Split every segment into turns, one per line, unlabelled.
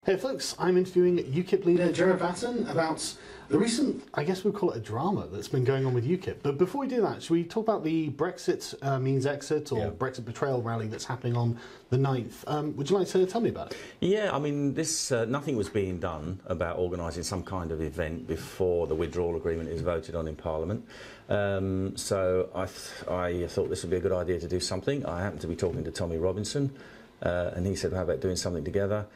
Hey folks, I'm interviewing UKIP leader Gerard Batten about the recent, I guess we'll call it a drama that's been going on with UKIP. But before we do that, should we talk about the Brexit means exit or Brexit betrayal rally that's happening on the 9th? Would you like to tell me about it?
Yeah, I mean, this nothing was being done about organising some kind of event before the withdrawal agreement is voted on in Parliament. So I thought this would be a good idea to do something. I happened to be talking to Tommy Robinson, and he said, how about doing something together?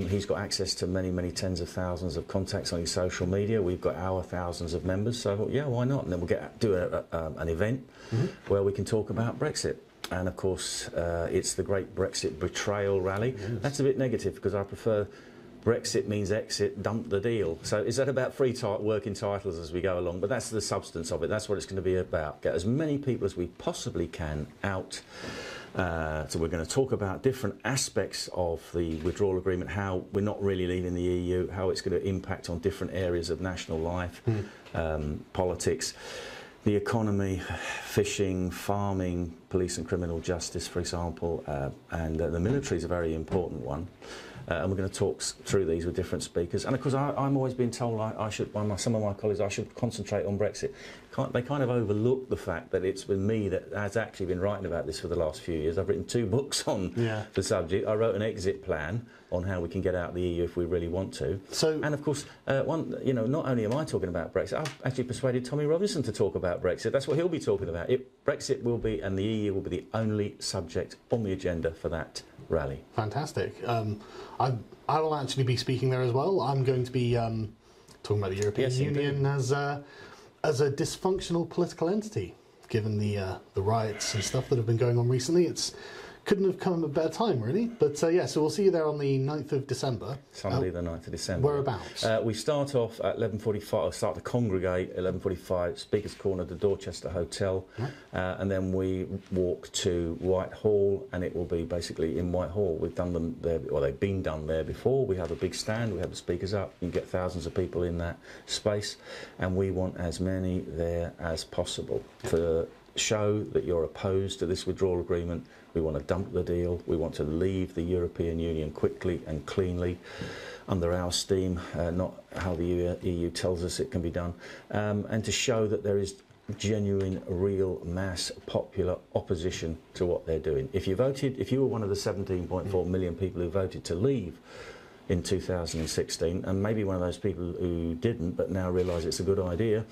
He's got access to many tens of thousands of contacts on his social media. We've got our thousands of members, so I thought, yeah, why not? And then we'll do an event where we can talk about Brexit. And of course, it's the great Brexit betrayal rally. Yes. That's a bit negative because I prefer Brexit means exit, dump the deal. So is that about free working titles as we go along? But that's the substance of it. That's what it's going to be about. Get as many people as we possibly can out. So we're going to talk about different aspects of the withdrawal agreement, how we're not really leaving the EU, how it's going to impact on different areas of national life, politics, the economy, fishing, farming, police and criminal justice, for example, and the military is a very important one. And we're going to talk through these with different speakers. And of course, I'm always being told I should, by some of my colleagues, I should concentrate on Brexit. They kind of overlook the fact that it's been me that has actually been writing about this for the last few years. I've written 2 books on the subject. I wrote an exit plan on how we can get out of the EU if we really want to. So, and of course, not only am I talking about Brexit, I've actually persuaded Tommy Robinson to talk about Brexit. That's what he'll be talking about. Brexit will be, and the EU will be the only subject on the agenda for that rally.
Fantastic. I will actually be speaking there as well. I'm going to be talking about the European Union as a dysfunctional political entity, given the riots and stuff that have been going on recently. Couldn't have come at a better time, really. But so we'll see you there on the 9th of December.
Sunday the 9th of December.
Whereabouts? We
start off at 11:45, or start to congregate at 11:45, Speaker's Corner, the Dorchester Hotel, and then we walk to Whitehall, and it will be basically in Whitehall. We've done them there, or they've been done there before. We have a big stand, we have the speakers up, you can get thousands of people in that space, and we want as many there as possible to show that you're opposed to this withdrawal agreement. We want to dump the deal. We want to leave the European Union quickly and cleanly under our steam, not how the EU tells us it can be done, and to show that there is genuine, real, mass, popular opposition to what they're doing. If you were one of the 17.4 million people who voted to leave in 2016, and maybe one of those people who didn't but now realise it's a good idea,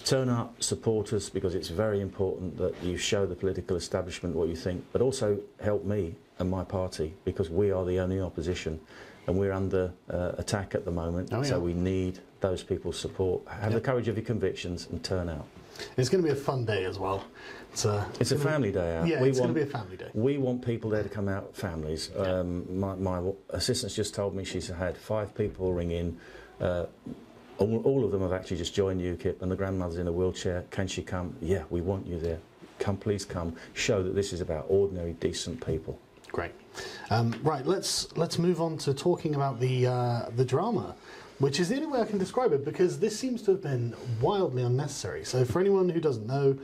turn up, support us, because it's very important that you show the political establishment what you think, but also help me and my party, because we are the only opposition and we're under attack at the moment. So we need those people's support. Have the courage of your convictions and turn out.
It's going to be a fun day as well.
It's a family day out.
Yeah, it's going to be a family day.
We want people there to come out, families. My assistant's just told me she's had 5 people ring in. All of them have actually just joined UKIP, and the grandmother's in a wheelchair. Can she come? Yeah, we want you there. Come, please come. Show that this is about ordinary, decent people.
Great. Right, let's move on to talking about the drama, which is the only way I can describe it, because this seems to have been wildly unnecessary. So for anyone who doesn't know,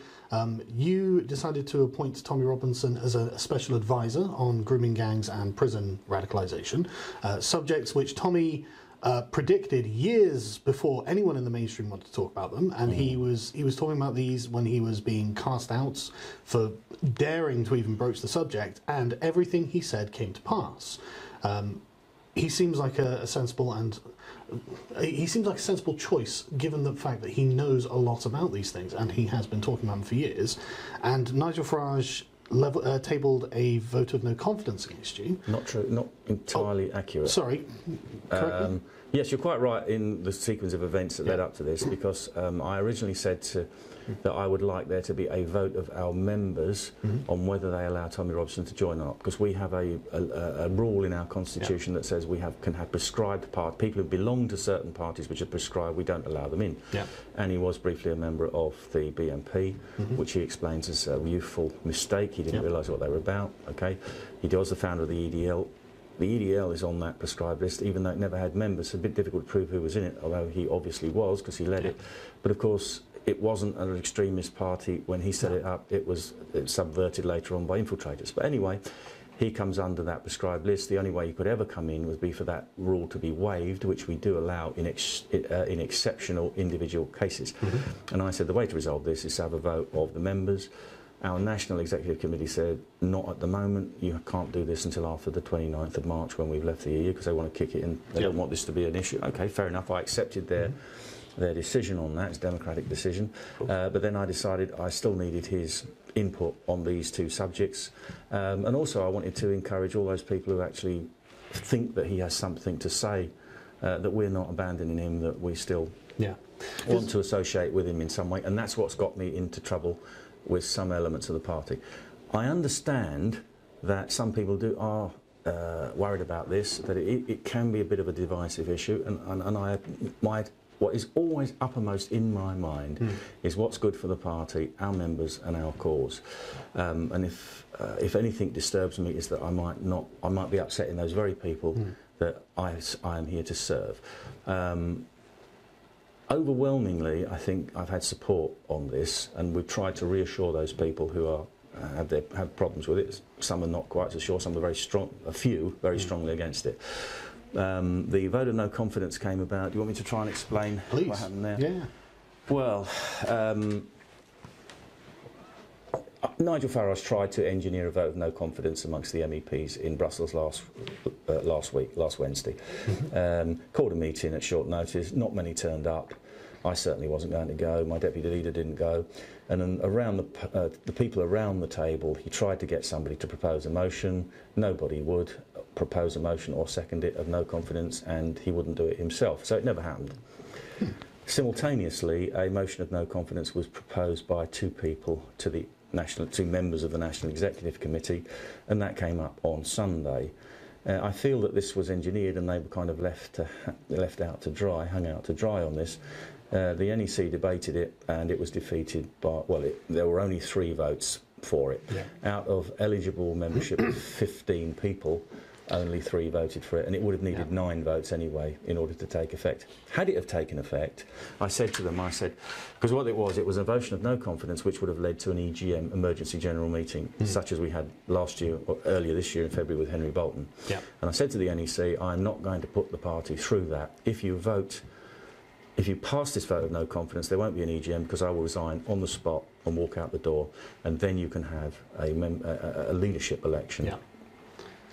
you decided to appoint Tommy Robinson as a special advisor on grooming gangs and prison radicalisation, subjects which Tommy predicted years before anyone in the mainstream wanted to talk about them, and he was talking about these when he was being cast out for daring to even broach the subject, and everything he said came to pass. He seems like a sensible choice, given the fact that he knows a lot about these things and he has been talking about them for years. And Nigel Farage tabled a vote of no confidence against you.
Not true, not entirely accurate.
Sorry.
Yes, you're quite right in the sequence of events that led up to this, because I originally said that I would like there to be a vote of our members on whether they allow Tommy Robinson to join or not, because we have a rule in our constitution that says we can have prescribed people who belong to certain parties which are prescribed, we don't allow them in. And he was briefly a member of the BNP, which he explains as a youthful mistake. He didn't realise what they were about. He was the founder of the EDL. The EDL is on that prescribed list, even though it never had members. It's a bit difficult to prove who was in it, although he obviously was, because he led it. But of course, it wasn't an extremist party when he set it up. It was subverted later on by infiltrators. But anyway, He comes under that prescribed list. The only way he could ever come in would be for that rule to be waived, which we do allow in exceptional individual cases. And I said the way to resolve this is to have a vote of the members. Our National Executive Committee said, not at the moment, you can't do this until after the 29th of March when we've left the EU, because they want to kick it in. They don't want this to be an issue. OK, fair enough. I accepted their decision on that. It's a democratic decision. But then I decided I still needed his input on these two subjects. And also I wanted to encourage all those people who actually think that he has something to say, that we're not abandoning him, that we still want to associate with him in some way. And that's what's got me into trouble with some elements of the party. I understand that some people are worried about this, that it can be a bit of a divisive issue, and what is always uppermost in my mind is what's good for the party, our members and our cause. And if anything disturbs me is that I might be upsetting those very people that I am here to serve. Overwhelmingly, I think I've had support on this, and we've tried to reassure those people who have problems with it. Some are not quite so sure, some are very strong, a few very strongly against it. The vote of no confidence came about. Do you want me to try and explain what happened there?
Yeah.
Well, Nigel Farage tried to engineer a vote of no confidence amongst the MEPs in Brussels last Wednesday. Called a meeting at short notice. Not many turned up. I certainly wasn't going to go. My deputy leader didn't go. And then around the people around the table, he tried to get somebody to propose a motion. Nobody would propose a motion or second it of no confidence, and he wouldn't do it himself. So it never happened. Simultaneously, a motion of no confidence was proposed by two members of the National Executive Committee, and that came up on Sunday. I feel that this was engineered, and they were kind of hung out to dry on this. The NEC debated it, and it was defeated by, there were only 3 votes for it. Out of eligible membership of 15 people, only 3 voted for it, and it would have needed 9 votes anyway in order to take effect. Had it have taken effect, I said to them, because what it was a motion of no confidence which would have led to an EGM, Emergency General Meeting, such as we had last year, or earlier this year in February with Henry Bolton. And I said to the NEC, I'm not going to put the party through that. If you pass this vote of no confidence, there won't be an EGM, because I will resign on the spot and walk out the door, and then you can have a leadership election.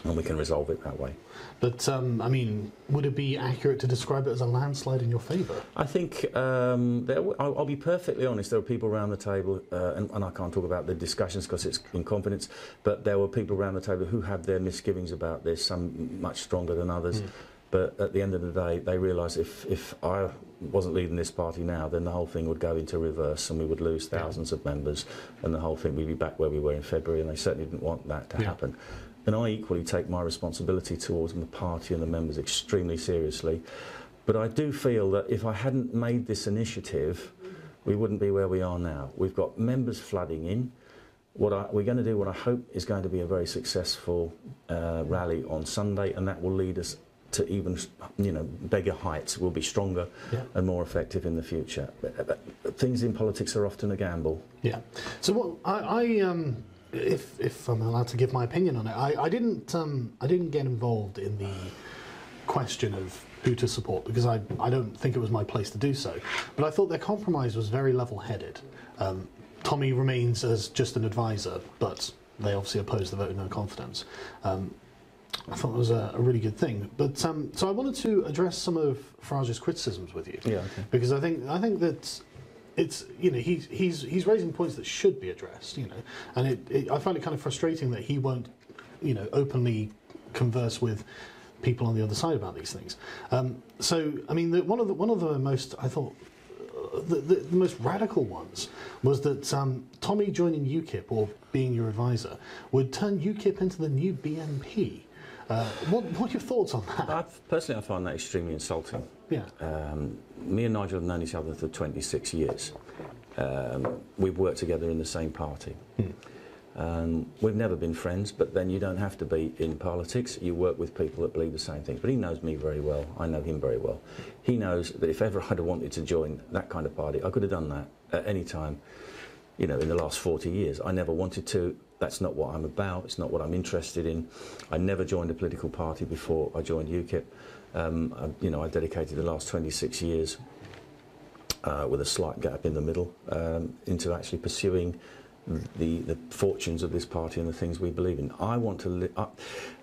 And we can resolve it that way.
But, I mean, would it be accurate to describe it as a landslide in your favour?
I think, I'll be perfectly honest, there were people around the table, and I can't talk about the discussions because it's in confidence, but there were people around the table who had their misgivings about this, some much stronger than others. But at the end of the day, they realised if I wasn't leading this party now, then the whole thing would go into reverse and we would lose thousands of members, and the whole thing would be back where we were in February, and they certainly didn't want that to happen. And I equally take my responsibility towards the party and the members extremely seriously. But I do feel that if I hadn't made this initiative, we wouldn't be where we are now. We've got members flooding in. We're going to do what I hope is going to be a very successful rally on Sunday, and that will lead us to even, bigger heights. We'll be stronger and more effective in the future. But things in politics are often a gamble.
So what if I'm allowed to give my opinion on it, I didn't get involved in the question of who to support, because I don't think it was my place to do so. But I thought their compromise was very level-headed. Tommy remains as just an advisor, but they obviously opposed the vote of no confidence. I thought it was a really good thing. But so I wanted to address some of Farage's criticisms with you, because I think that it's he's raising points that should be addressed, and I find it kind of frustrating that he won't openly converse with people on the other side about these things. So I mean, one of the most, I thought, the most radical ones was that Tommy joining UKIP, or being your advisor, would turn UKIP into the new BNP. What are your thoughts on that?
Personally, I find that extremely insulting. Me and Nigel have known each other for 26 years. We've worked together in the same party. We've never been friends, but then you don't have to be in politics. You work with people that believe the same things. But he knows me very well. I know him very well. He knows that if ever I'd have wanted to join that kind of party, I could have done that at any time, in the last 40 years. I never wanted to. That's not what I'm about. It's not what I'm interested in. I never joined a political party before I joined UKIP. I dedicated the last 26 years with a slight gap in the middle into actually pursuing the fortunes of this party and the things we believe in. I want to,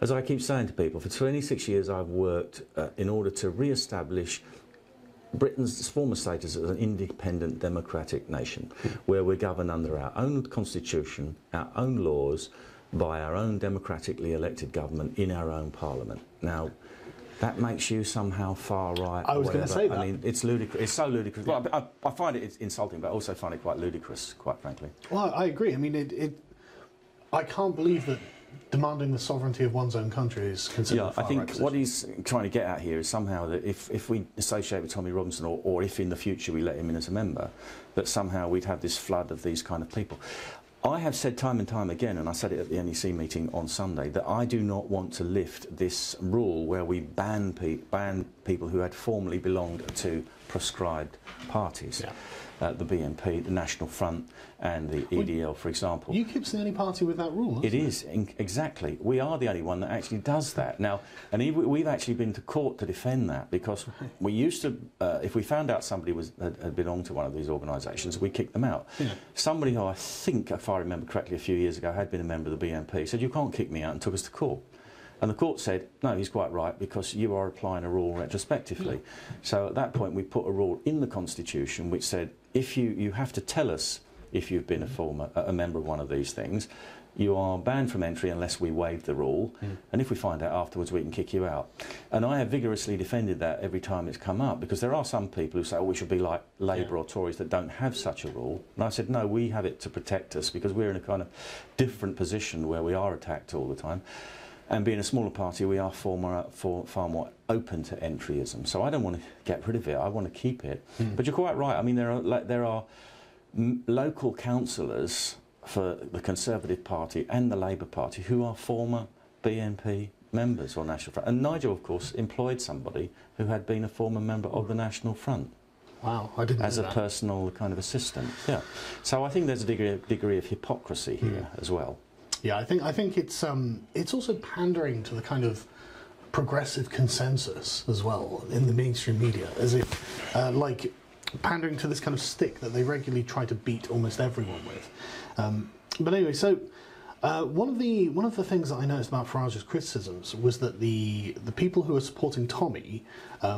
as I keep saying to people, for 26 years I've worked in order to re-establish Britain's former status as an independent democratic nation, where we're governed under our own constitution, our own laws, by our own democratically elected government in our own parliament. Now, that makes you somehow far right.
I was going to say that.
I mean, it's ludicrous. It's so ludicrous. Yeah. Well, I find it insulting, but I also find it quite ludicrous, quite frankly.
Well, I agree. I mean, I can't believe that demanding the sovereignty of one's own country is considered
I think what he's trying to get at here is somehow that if we associate with Tommy Robinson, or if in the future we let him in as a member, that somehow we'd have this flood of these kind of people. I have said time and time again, and I said it at the NEC meeting on Sunday, that I do not want to lift this rule where we ban people who had formerly belonged to prescribed parties. Yeah. The BNP, the National Front and the EDL, for example.
UKIP's the only party with that rule, isn't it?
It is, exactly. We are the only one that actually does that. Now, and we've actually been to court to defend that, because we used to, if we found out somebody had belonged to one of these organisations, we kicked them out. Yeah. Somebody who I think, if I remember correctly, a few years ago had been a member of the BNP said, "You can't kick me out," and took us to court. And the court said, no, he's quite right, because you are applying a rule retrospectively. Yeah. So at that point we put a rule in the Constitution which said, if you have to tell us if you've been a member of one of these things, you are banned from entry unless we waive the rule, and if we find out afterwards we can kick you out. And I have vigorously defended that every time it's come up, because there are some people who say, oh, we should be like Labour or Tories that don't have such a rule. And I said, no, we have it to protect us, because we're in a kind of different position where we are attacked all the time. And being a smaller party, we are far more open to entryism. So I don't want to get rid of it. I want to keep it. But you're quite right. I mean, there are local councillors for the Conservative Party and the Labour Party who are former BNP members or National Front. And Nigel, of course, employed somebody who had been a former member of the National Front.
Wow, I didn't know that.
As a personal kind of assistant. Yeah. So I think there's a degree of hypocrisy here as well.
Yeah, I think it's also pandering to the kind of progressive consensus as well in the mainstream media, as if like pandering to this kind of stick that they regularly try to beat almost everyone with. But anyway, so one of the things that I noticed about Farage's criticisms was that the people who are supporting Tommy, I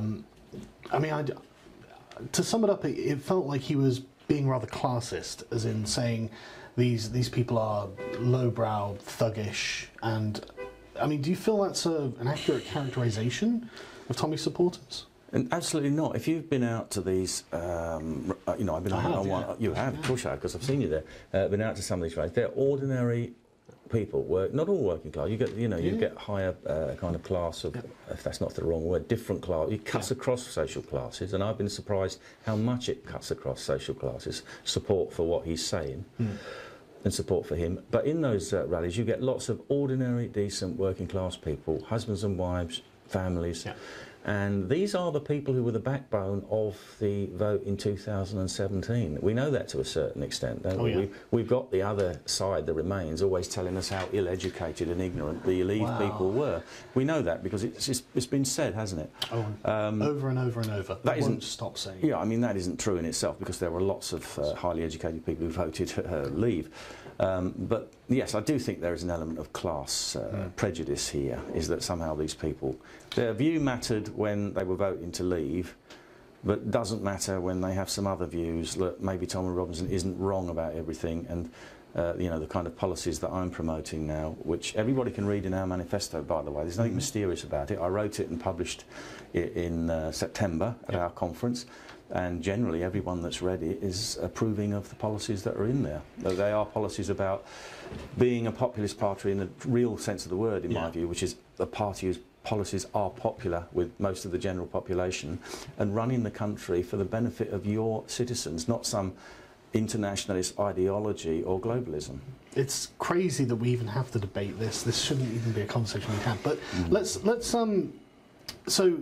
mean, to sum it up, it felt like he was being rather classist, as in saying these people are lowbrow, thuggish, and I mean, do you feel that's an accurate characterisation of Tommy's supporters?
And absolutely not. If you've been out to these, I've been on one. You have, of course, you have, because I've seen you there. Been out to some of these rallies. They're ordinary people. Not all working class. You get, you get higher kind of class of, if that's not the wrong word, different class. It cuts across social classes, and I've been surprised how much it cuts across social classes. Support for what he's saying. And support for him. But in those rallies, you get lots of ordinary, decent, working class people, husbands and wives, families. Yeah. And these are the people who were the backbone of the vote in 2017. We know that to a certain extent, don't we? Yeah. We've got the other side, the Remains, always telling us how ill-educated and ignorant the Leave people were. We know that because it's been said, hasn't it?
Over and over and over. That won't stop saying.
Yeah, I mean, that isn't true in itself, because there were lots of highly educated people who voted Leave. But yes, I do think there is an element of class prejudice here, is that somehow these people, their view mattered when they were voting to Leave, but doesn't matter when they have some other views that maybe Tommy Robinson isn't wrong about everything, and the kind of policies that I'm promoting now, which everybody can read in our manifesto, by the way. There's nothing mysterious about it. I wrote it and published it in September at our conference. And generally everyone that's read it is approving of the policies that are in there. They are policies about being a populist party in the real sense of the word, in my view, which is a party whose policies are popular with most of the general population, and running the country for the benefit of your citizens, not some internationalist ideology or globalism.
It's crazy that we even have to debate this. This shouldn't even be a conversation we have. But let's so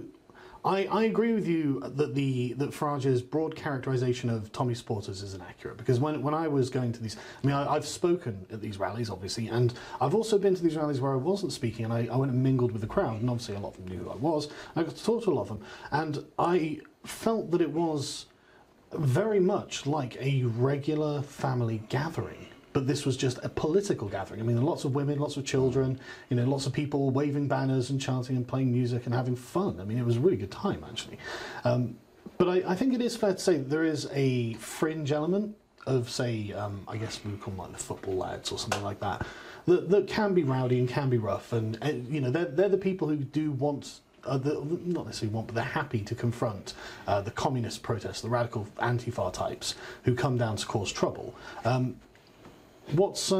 I agree with you that Farage's broad characterisation of Tommy supporters is inaccurate, because when I was going to these, I mean, I've spoken at these rallies, obviously, and I've also been to these rallies where I wasn't speaking, and I went and mingled with the crowd, and obviously a lot of them knew who I was. I got to talk to a lot of them, and I felt that it was very much like a regular family gathering. But this was just a political gathering. I mean, lots of women, lots of children, you know, lots of people waving banners and chanting and playing music and having fun. I mean, it was a really good time, actually. But I think it is fair to say that there is a fringe element of, say, I guess we would call them like the football lads or something like that, that can be rowdy and can be rough. And you know, they're the people who do want... not necessarily want, but they're happy to confront the communist protests, the radical Antifa types who come down to cause trouble. What's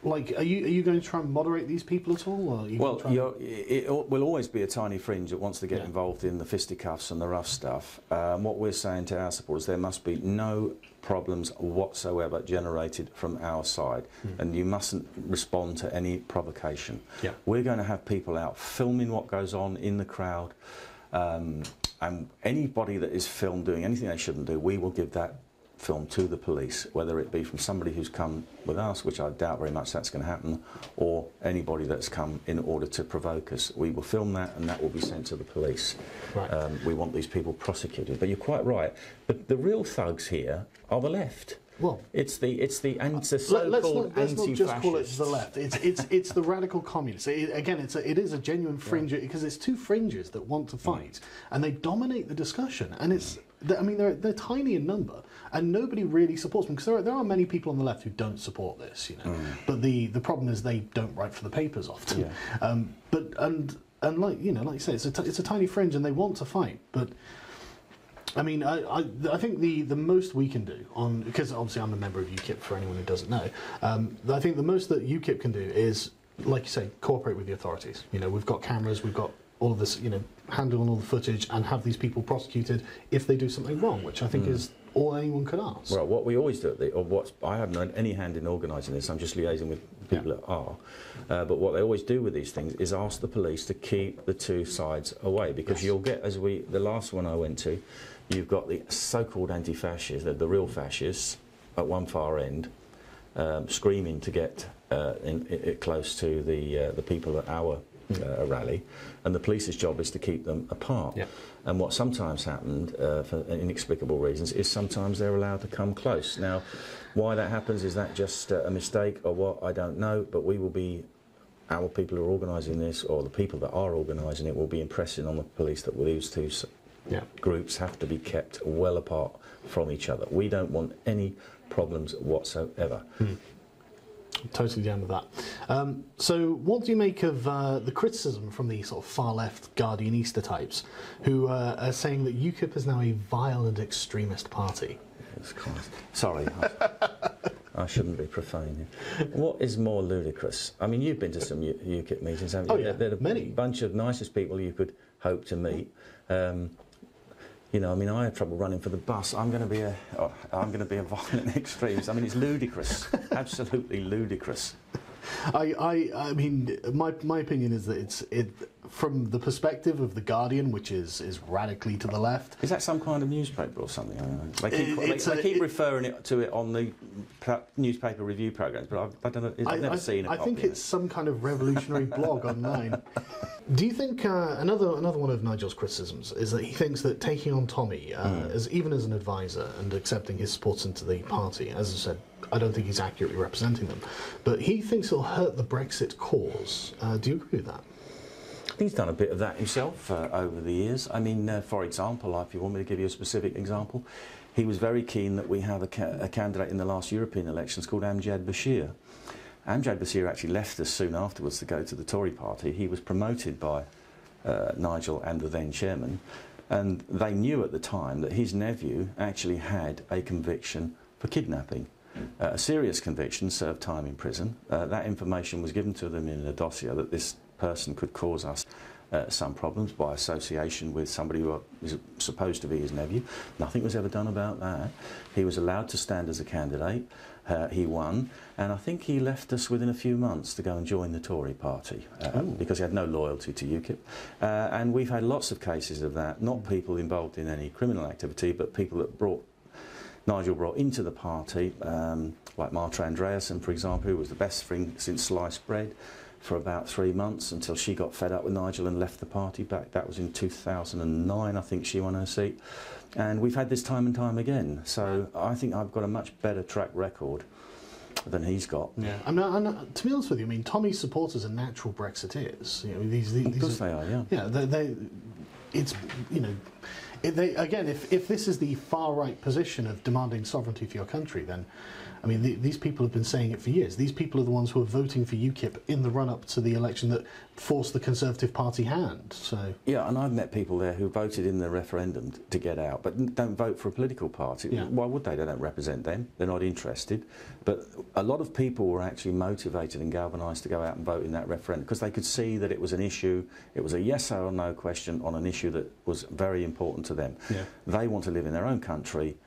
like? Are you going to try and moderate these people at all? Or
it will always be a tiny fringe that wants to get involved in the fisticuffs and the rough stuff. What we're saying to our supporters, there must be no problems whatsoever generated from our side, and you mustn't respond to any provocation. Yeah. We're going to have people out filming what goes on in the crowd, and anybody that is filmed doing anything they shouldn't do, we will give that film to the police, whether it be from somebody who's come with us, which I doubt very much that's going to happen, or anybody that's come in order to provoke us. We will film that, and that will be sent to the police. Right. We want these people prosecuted. But you're quite right. The real thugs here are the left. Well, it's the so-called
let's not just call it the left. It's the radical communists. Again, it is a genuine fringe, because it's two fringes that want to fight, and they dominate the discussion. And I mean, they're tiny in number, and nobody really supports them, because there are many people on the left who don't support this, you know. But the problem is they don't write for the papers often. Yeah. And like you say, it's a tiny fringe, and they want to fight, but. I mean, I think the most we can do, because obviously I'm a member of UKIP for anyone who doesn't know, I think the most that UKIP can do is, like you say, cooperate with the authorities. You know, we've got cameras, we've got all of this, you know, handle on all the footage, and have these people prosecuted if they do something wrong, which I think is all anyone could ask.
Well, what we always do, I haven't had any hand in organising this, I'm just liaising with people that are, but what they always do with these things is ask the police to keep the two sides away, because you'll get, the last one I went to, you've got the so-called anti-fascists, the real fascists, at one far end, screaming to get close to the people at our rally, and the police's job is to keep them apart. Yeah. And what sometimes happened, for inexplicable reasons, is sometimes they're allowed to come close. Now, why that happens, is that just a mistake or what? I don't know, but we will be... Our people who are organising this, or the people that are organising it, will be impressing on the police that these two groups have to be kept well apart from each other. We don't want any problems whatsoever.
Totally down with that. So what do you make of the criticism from the sort of far-left Guardianista types, who are saying that UKIP is now a violent extremist party?
Sorry, I shouldn't be profane here. What is more ludicrous? I mean, you've been to some UKIP meetings, haven't you?
Oh, yeah,
they're
many.
Bunch of nicest people you could hope to meet. You know, I mean, I had trouble running for the bus. I'm going to be a violent extremist. I mean, it's ludicrous, absolutely ludicrous.
I mean, my opinion is that it from the perspective of the Guardian, which is radically to the left.
Is that some kind of newspaper or something? I don't know. They keep referring to it on the newspaper review programs, but I don't know. I've never seen it.
I think it's some kind of revolutionary blog online. Do you think another one of Nigel's criticisms is that he thinks that taking on Tommy, even as an advisor and accepting his support into the party, as I said, I don't think he's accurately representing them, but he thinks it'll hurt the Brexit cause. Do you agree with that?
He's done a bit of that himself over the years. I mean, for example, if you want me to give you a specific example, he was very keen that we have a candidate in the last European elections called Amjad Bashir. Amjad Bashir actually left us soon afterwards to go to the Tory party. He was promoted by Nigel and the then chairman, and they knew at the time that his nephew actually had a conviction for kidnapping. A serious conviction, served time in prison. That information was given to them in a dossier that this person could cause us some problems by association with somebody who was supposed to be his nephew. Nothing was ever done about that. He was allowed to stand as a candidate. he won, and I think he left us within a few months to go and join the Tory party because he had no loyalty to UKIP. And we've had lots of cases of that, not people involved in any criminal activity, but people that Nigel brought into the party, like Marta Andreasen, for example, who was the best friend since sliced bread for about 3 months until she got fed up with Nigel and left the party back. That was in 2009, I think she won her seat. And we've had this time and time again. So I think I've got a much better track record than he's got.
Yeah, to be honest with you, I mean, Tommy's supporters are natural Brexiteers. You know, these
of course they are, yeah.
Yeah, it's, you know, again, if this is the far-right position of demanding sovereignty for your country, then, I mean, these people have been saying it for years. These people are the ones who are voting for UKIP in the run-up to the election that forced the Conservative Party hand. So
yeah, and I've met people there who voted in the referendum to get out, but don't vote for a political party. Yeah. Why would they? They don't represent them. They're not interested. But a lot of people were actually motivated and galvanised to go out and vote in that referendum because they could see that it was an issue. It was a yes or no question on an issue that was very important to them. Yeah. They want to live in their own country,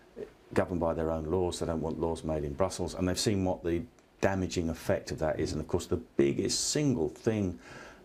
governed by their own laws. They don't want laws made in Brussels, and they've seen what the damaging effect of that is. And of course, the biggest single thing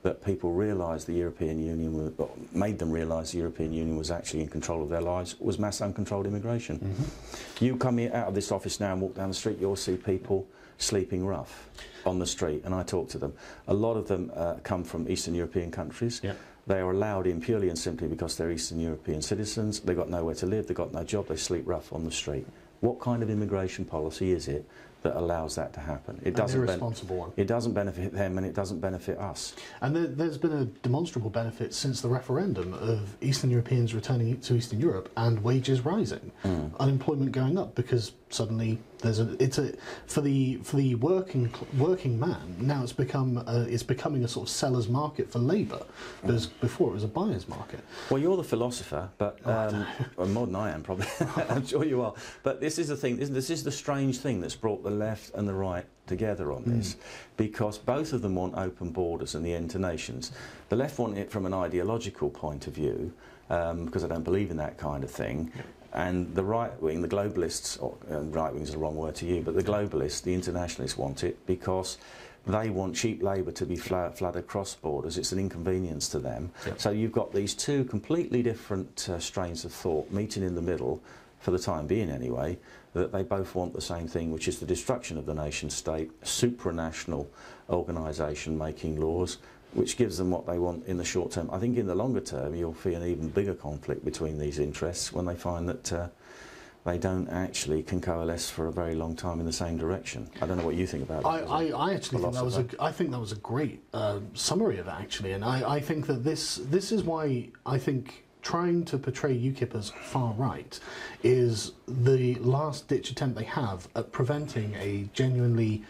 that people realised the European Union made them realise the European Union was actually in control of their lives was mass uncontrolled immigration. Mm-hmm. You come out of this office now and walk down the street, you'll see people sleeping rough on the street, and I talk to them. A lot of them come from Eastern European countries. Yeah. They are allowed in purely and simply because they're Eastern European citizens. They've got nowhere to live, they've got no job, they sleep rough on the street. What kind of immigration policy is it that allows that to happen? It doesn't.
Irresponsible one.
It doesn't benefit them and it doesn't benefit us.
And there's been a demonstrable benefit since the referendum of Eastern Europeans returning to Eastern Europe and wages rising, unemployment going up because suddenly for the working man now it's becoming a sort of seller's market for labour, because before it was a buyer's market.
Well, you're the philosopher, but well, more than I am probably. I'm sure you are. But this is the thing. This is the strange thing that's brought the left and the right together on this, because both of them want open borders and the end to nations. The left want it from an ideological point of view, because I don't believe in that kind of thing. And the right wing, the globalists, right wing is the wrong word to you, but the globalists, the internationalists want it because they want cheap labour to be flooded across borders. It's an inconvenience to them. Yep. So you've got these two completely different strains of thought meeting in the middle, for the time being anyway, that they both want the same thing, which is the destruction of the nation state, supranational organisation making laws, which gives them what they want in the short term. I think in the longer term you'll see an even bigger conflict between these interests when they find that they don't actually can coalesce for a very long time in the same direction. I don't know what you think about that.
I actually think that was a great summary of it, actually, and I think that this is why I think trying to portray UKIP as far right is the last ditch attempt they have at preventing a genuinely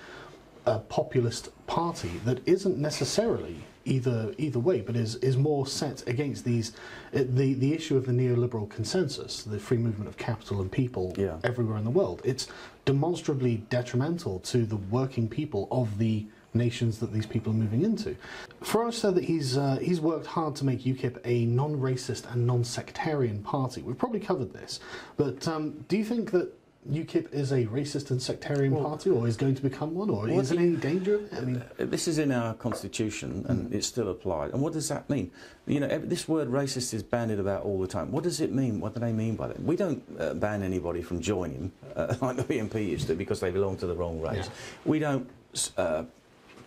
populist party that isn't necessarily either way, but is more set against the issue of the neoliberal consensus, the free movement of capital and people everywhere in the world. It's demonstrably detrimental to the working people of the nations that these people are moving into. Farage said that he's worked hard to make UKIP a non-racist and non-sectarian party. We've probably covered this, but do you think that UKIP is a racist and sectarian party, or is going to become one, or is there any danger of it? I mean,
this is in our constitution, and it's still applied. And what does that mean? You know, this word racist is bandied about all the time. What does it mean? What do they mean by that? We don't ban anybody from joining, like the BNP used to, because they belong to the wrong race. Yeah. We don't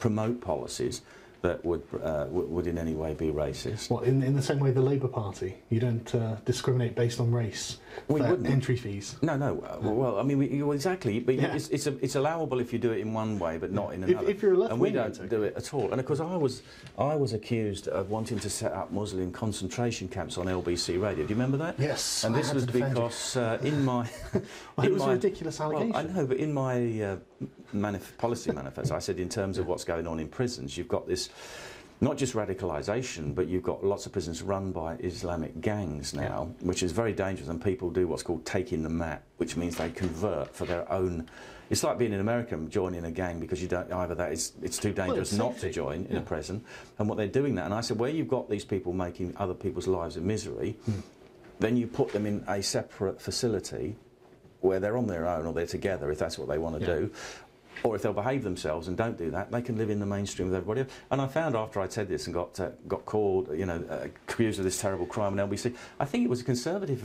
promote policies that would in any way be racist.
Well, in the same way the Labour Party, you don't discriminate based on race for entry fees.
No. Well, I mean, exactly. But it's allowable if you do it in one way, but not in another.
If you're a left
and we don't do it at all. And of course, I was accused of wanting to set up Muslim concentration camps on LBC Radio. Do you remember that?
Yes.
And this was because in my
it was a ridiculous allegation.
Well, I know, but in my policy manifesto, I said in terms of what's going on in prisons, you've got this. Not just radicalisation, but you've got lots of prisons run by Islamic gangs now, which is very dangerous, and people do what's called taking the mat, which means they convert for their own. It's like being an American joining a gang because you don't either that it's too dangerous not to join in a prison, and what they're doing that. And I said, where you've got these people making other people's lives a misery, then you put them in a separate facility where they're on their own or they're together, if that's what they want to do. Or if they'll behave themselves and don't do that, they can live in the mainstream with everybody else. And I found after I'd said this and got called, accused of this terrible crime on LBC, I think it was a Conservative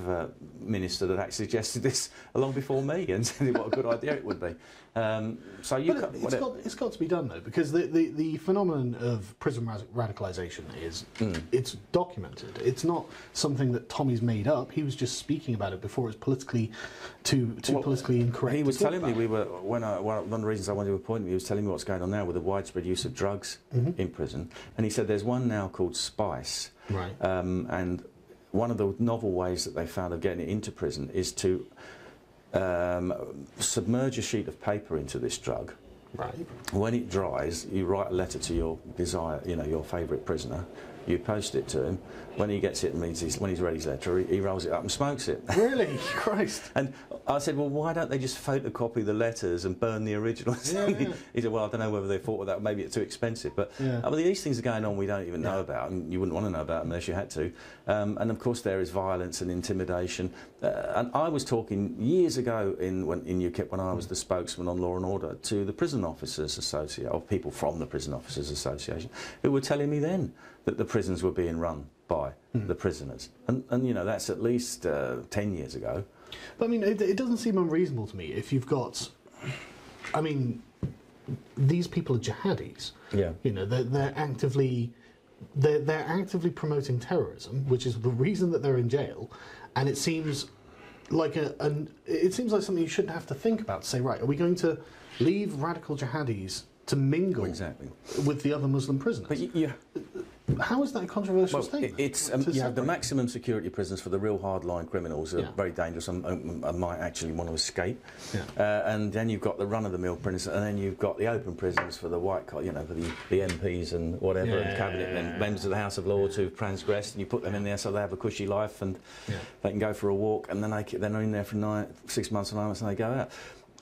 minister that actually suggested this long before me and said what a good idea it would be. So
it's got to be done though, because the phenomenon of prison radicalisation is it's documented. It's not something that Tommy's made up. He was just speaking about it before it was politically politically incorrect.
He was telling me one of the reasons I wanted to appoint him, he was telling me what's going on now with the widespread use of drugs in prison, and he said there's one now called Spice,
right?
And one of the novel ways that they found of getting it into prison is to submerge a sheet of paper into this drug.
Right.
When it dries, you write a letter to your your favourite prisoner. You post it to him. When he gets it and when he's read his letter, he rolls it up and smokes it.
Really? Christ.
And I said, well, why don't they just photocopy the letters and burn the originals?
Yeah.
He said, well, I don't know whether they thought of that. Maybe it's too expensive. But I mean, these things are going on we don't even know about, and you wouldn't want to know about them unless you had to. And of course, there is violence and intimidation. And I was talking years ago in UKIP when I was the spokesman on law and order to the Prison Officers Association, or people from the Prison Officers Association, who were telling me then that the prisons were being run by the prisoners. And that's at least 10 years ago.
But I mean, it doesn't seem unreasonable to me if you've got, I mean, these people are jihadis.
Yeah.
They're actively promoting terrorism, which is the reason that they're in jail, and it seems like something you shouldn't have to think about. To say, right, are we going to leave radical jihadis to mingle with the other Muslim prisoners?
But
how is that a controversial statement?
It's you have the maximum security prisons for the real hardline criminals who are very dangerous and might actually want to escape. Yeah. And then you've got the run-of-the-mill prisons, and then you've got the open prisons for the white collar, for the MPs and whatever, and cabinet and members of the House of Lords who've transgressed, and you put them in there so they have a cushy life and they can go for a walk, and then they're in there for 6 months or 9 months and they go out.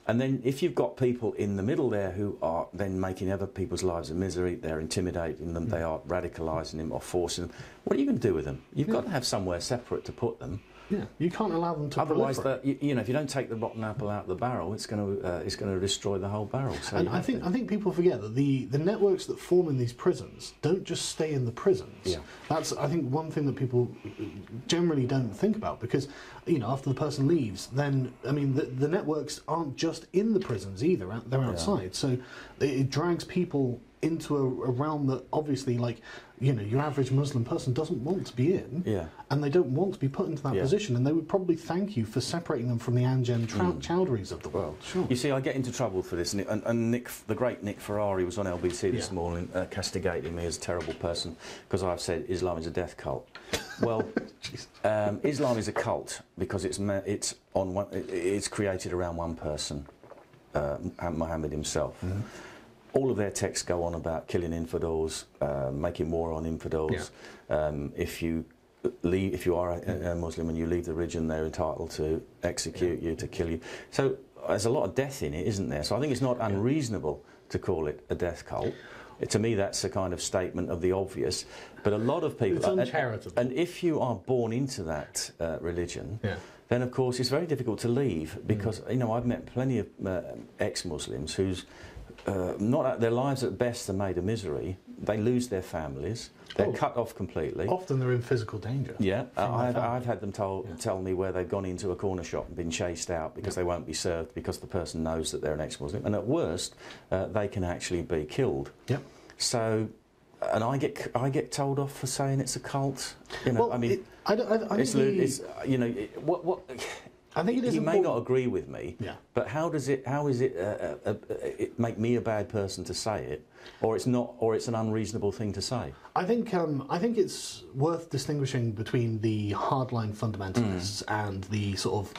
And then if you've got people in the middle there who are then making other people's lives a misery, they're intimidating them, they are radicalising them or forcing them, what are you going to do with them? You've got to have somewhere separate to put them.
Yeah, you can't allow them to
otherwise, if you don't take the rotten apple out of the barrel, it's going to destroy the whole barrel. So
and I think people forget that the networks that form in these prisons don't just stay in the prisons.
Yeah.
That's, I think, one thing that people generally don't think about, because after the person leaves, then I mean the networks aren't just in the prisons either; they're outside. So it drags people into a realm that obviously, your average Muslim person doesn't want to be in, and they don't want to be put into that position, and they would probably thank you for separating them from the Anjem Chowdhuries of the world. Sure.
You see, I get into trouble for this, and Nick, the great Nick Ferrari, was on LBC this morning castigating me as a terrible person because I've said Islam is a death cult. Well, Islam is a cult because it's created around one person, Muhammad himself. Mm-hmm. All of their texts go on about killing infidels, making war on infidels. Yeah. If you are a Muslim and you leave the religion, they're entitled to execute you, to kill you. So there's a lot of death in it, isn't there? So I think it's not unreasonable to call it a death cult. To me, that's a kind of statement of the obvious. But a lot of people...
It's uncharitable.
And if you are born into that religion, then, of course, it's very difficult to leave because, I've met plenty of ex-Muslims whose... their lives at best are made a misery. They lose their families. They're cut off completely.
Often they're in physical danger.
Yeah, I've had them tell me where they've gone into a corner shop and been chased out because they won't be served because the person knows that they're an ex-Muslim, and at worst, they can actually be killed. Yeah. So, and I get told off for saying it's a cult. I mean, I think he may not agree with me, but how is it make me a bad person to say it, or it's not, or it's an unreasonable thing to say? I think
it's worth distinguishing between the hardline fundamentalists and the sort of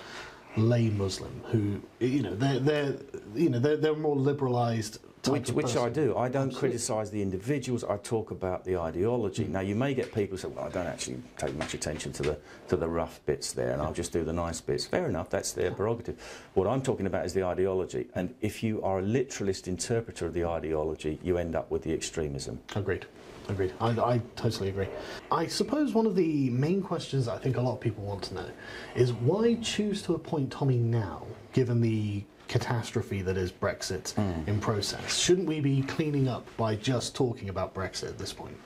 lay Muslim who they're more liberalised.
Which I do. I don't criticise the individuals. I talk about the ideology. Now, you may get people who say, "Well, I don't actually take much attention to the rough bits there, and I'll just do the nice bits." Fair enough. That's their prerogative. What I'm talking about is the ideology. And if you are a literalist interpreter of the ideology, you end up with the extremism.
Agreed. Agreed. I totally agree. I suppose one of the main questions I think a lot of people want to know is why choose to appoint Tommy now, given the catastrophe that is Brexit in process? Shouldn't we be cleaning up by just talking about Brexit at this point?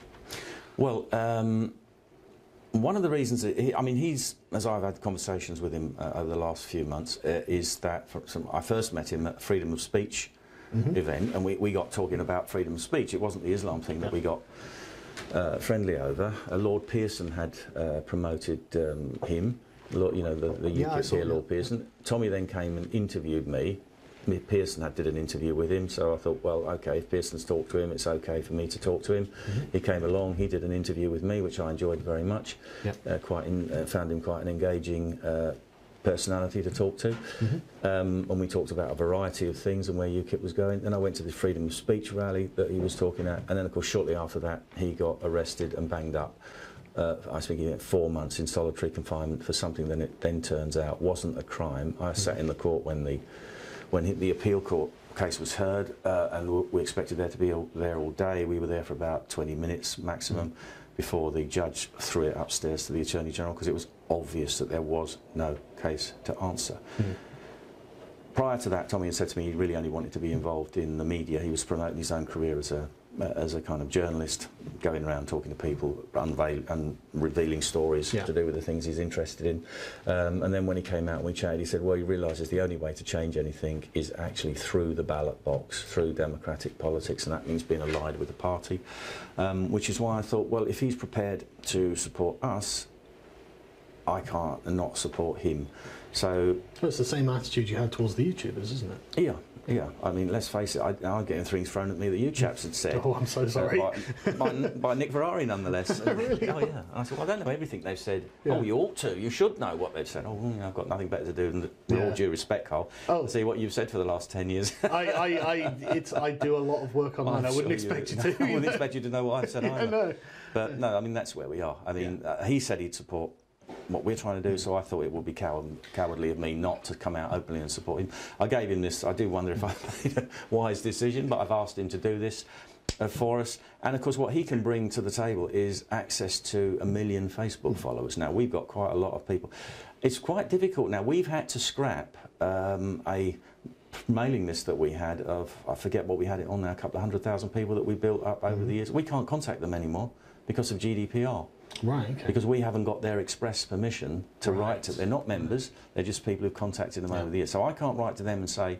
Well, one of the reasons, he's, as I've had conversations with him over the last few months, is that I first met him at Freedom of Speech event, and we got talking about freedom of speech. It wasn't the Islam thing that we got friendly over. Lord Pearson had promoted him, the UKIP peer, Lord Pearson. Tommy then came and interviewed me. Pearson did an interview with him, so I thought, well, okay, if Pearson's talked to him, it's okay for me to talk to him. He came along, he did an interview with me, which I enjoyed very much. Found him quite an engaging personality to talk to. And we talked about a variety of things and where UKIP was going. Then I went to the freedom of speech rally that he was talking at, and then, of course, shortly after that, he got arrested and banged up. I think he went 4 months in solitary confinement for something that it then turns out wasn't a crime. I sat in the court when the appeal court case was heard, and we expected there to be there all day. We were there for about 20 minutes maximum before the judge threw it upstairs to the Attorney General, because it was obvious that there was no case to answer. Prior to that, Tommy had said to me he really only wanted to be involved in the media. He was promoting his own career as a kind of journalist, going around talking to people, and revealing stories to do with the things he's interested in. And then when he came out and we chatted, he said, well, he realises the only way to change anything is actually through the ballot box, through democratic politics, and that means being allied with the party. Which is why I thought, well, if he's prepared to support us, I can't not support him. So
it's the same attitude you had towards the YouTubers, isn't it?
Yeah. I mean, let's face it, I'm getting things thrown at me that you chaps had said.
Oh, I'm so sorry.
By Nick Ferrari, nonetheless.
Really?
Oh, yeah. I said, well, I don't know everything they've said. Oh, you ought to. You should know what they've said. Oh, I've got nothing better to do than, with all due respect, Carl, see what you've said for the last 10 years.
I do a lot of work online. I wouldn't expect you to.
I wouldn't expect you to know what I've said either.
No.
But no, I mean, that's where we are. I mean, he said he'd support what we're trying to do, so I thought it would be cowardly of me not to come out openly and support him. I gave him this. I do wonder if I made a wise decision, but I've asked him to do this for us. And of course, what he can bring to the table is access to 1 million Facebook followers. Now, we've got quite a lot of people. It's quite difficult now. We've had to scrap a mailing list that we had of, I forget what we had it on now, a couple of 100,000 people that we built up over the years. We can't contact them anymore because of GDPR.
Right, okay.
Because we haven't got their express permission to write to them. They're not members, they're just people who've contacted them over the years. So I can't write to them and say,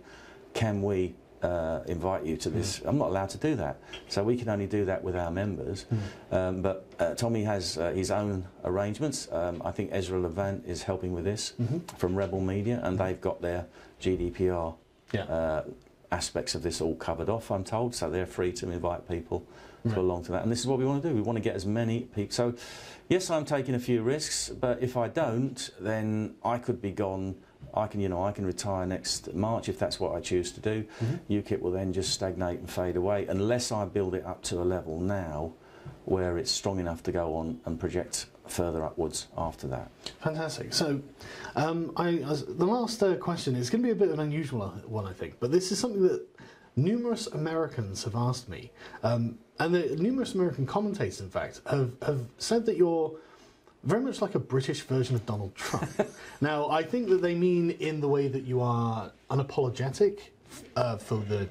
can we invite you to this? I'm not allowed to do that. So we can only do that with our members. But Tommy has his own arrangements. I think Ezra Levant is helping with this from Rebel Media, and they've got their GDPR aspects of this all covered off, I'm told, so they're free to invite people to along to that. And this is what we want to do. We want to get as many people. So, yes, I'm taking a few risks, but if I don't, then I could be gone. I can retire next March if that's what I choose to do. UKIP will then just stagnate and fade away unless I build it up to a level now where it's strong enough to go on and project further upwards after that.
Fantastic. So the last question is going to be a bit of an unusual one, I think, but this is something that numerous Americans have asked me, and the numerous American commentators, in fact, have said that you're very much like a British version of Donald Trump. Now, I think that they mean in the way that you are unapologetic for the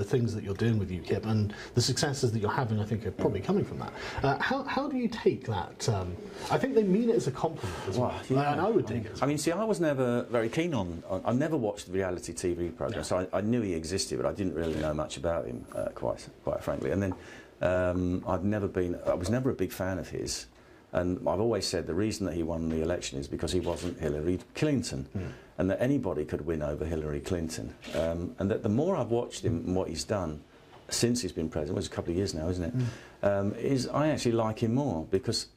things that you're doing with UKIP, and the successes that you're having, I think, are probably coming from that. How do you take that? I think they mean it as a compliment as well, and I would take it.
I mean, see, I was never very keen on I never watched the reality TV programme, so I knew he existed, but I didn't really know much about him, quite frankly. And then I was never a big fan of his. And I've always said the reason that he won the election is because he wasn't Hillary Clinton, and that anybody could win over Hillary Clinton. And that the more I've watched him and what he's done since he's been president, well, it's a couple of years now, isn't it? I actually like him more, because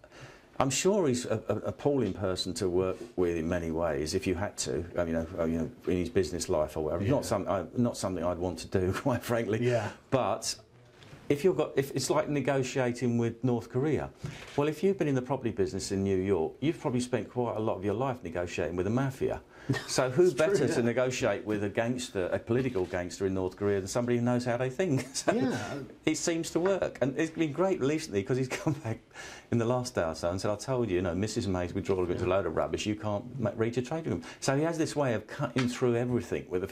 I'm sure he's an appalling person to work with in many ways if you had to, in his business life or whatever. Not something I'd want to do, quite frankly. But if it's like negotiating with North Korea. Well, if you've been in the property business in New York, you've probably spent quite a lot of your life negotiating with the mafia. So who better to negotiate with a gangster, a political gangster in North Korea, than somebody who knows how they think? So it seems to work. And it's been great recently because he's come back in the last hour or so and said, I told you, Mrs. May's withdrawal agreement's a load of rubbish, you can't read your trade agreement. So he has this way of cutting through everything with a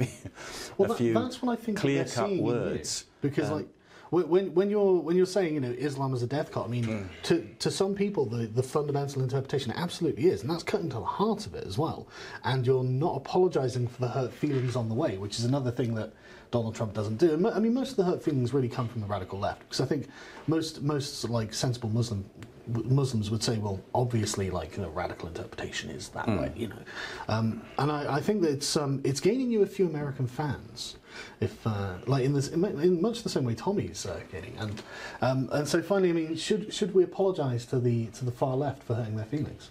few
that's what I think
clear-cut words.
Because when you're saying Islam is a death cult, I mean to some people the fundamental interpretation absolutely is, and that's cutting to the heart of it as well. And you're not apologising for the hurt feelings on the way, which is another thing that Donald Trump doesn't do. I mean, most of the hurt feelings really come from the radical left, because I think most like sensible Muslims would say, well, obviously, radical interpretation is that way, and I think that it's gaining you a few American fans, if in much the same way Tommy's gaining, and so finally, I mean, should we apologise to the far left for hurting their feelings?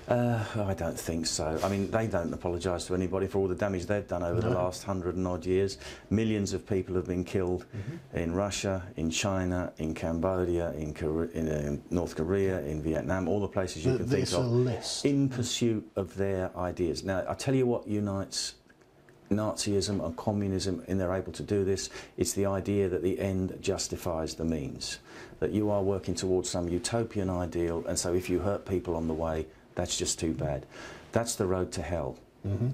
I don't think so. I mean, they don't apologise to anybody for all the damage they've done over the last 100 and odd years. Millions of people have been killed in Russia, in China, in Cambodia, in North Korea, in Vietnam, all the places you can think of, in pursuit of their ideas. Now, I tell you what unites Nazism and communism, and they're able to do this. It's the idea that the end justifies the means, that you are working towards some utopian ideal, and so if you hurt people on the way, that's just too bad. That's the road to hell.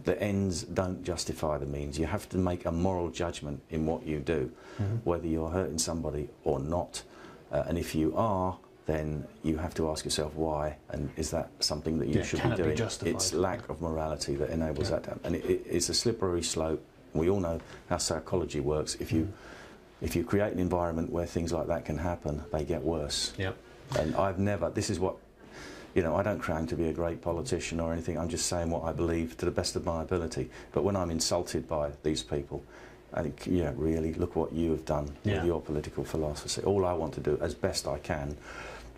The ends don't justify the means. You have to make a moral judgment in what you do, whether you're hurting somebody or not, and if you are, then you have to ask yourself why, and is that something that you should be doing? It's lack of morality that enables that to happen. And it's a slippery slope. We all know how psychology works. If you create an environment where things like that can happen, they get worse. And this is what, I don't claim to be a great politician or anything. I'm just saying what I believe to the best of my ability. But when I'm insulted by these people, I think, really, look what you have done with your political philosophy. All I want to do, as best I can,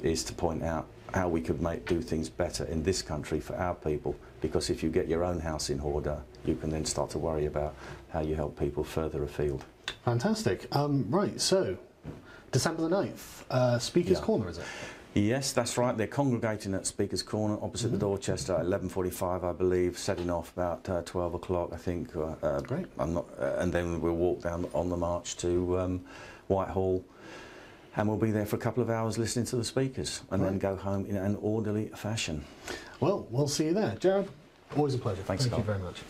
is to point out how we could do things better in this country for our people, because if you get your own house in order, you can then start to worry about how you help people further afield.
Fantastic. Right, so, December the 9th, Speaker's Corner, is it?
Yes, that's right. They're congregating at Speaker's Corner opposite the Dorchester at 11:45, I believe, setting off about 12 o'clock, I think.
Great.
And then we'll walk down on the march to Whitehall, and we'll be there for a couple of hours listening to the speakers, and then go home in an orderly fashion.
Well, we'll see you there. Gerard, always a pleasure.
Thank you very
much.